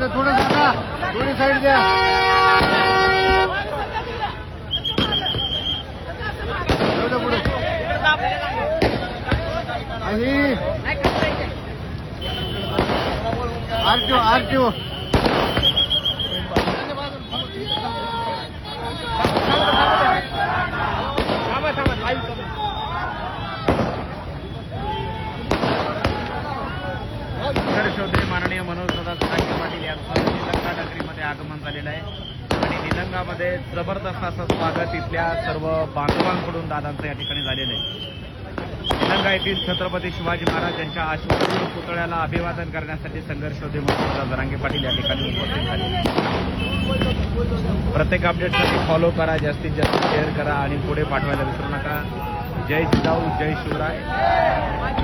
थोडं सांगा, थोडी साईड द्या. पुढे आणि आरटीओ शोधे माननीय मनोजदादा जरांगे पाटील यांचं निलंगा नगरीमध्ये आगमन झालेलं आहे आणि निलंगामध्ये जबरदस्त असं स्वागत इथल्या सर्व बांधवांकडून दादांचं या ठिकाणी झालेलं आहे. निलंगा येथील छत्रपती शिवाजी महाराज यांच्या अश्वत्थ पुतळ्याला अभिवादन करण्यासाठी संघर्ष शोधे मनोजदादा जरांगे पाटील या ठिकाणी उपस्थित झाले. प्रत्येक अपडेटसाठी फॉलो करा, जास्तीत जास्त शेअर करा आणि पुढे पाठवायला विसरू नका. जय जिजाऊ, जय शिवराय.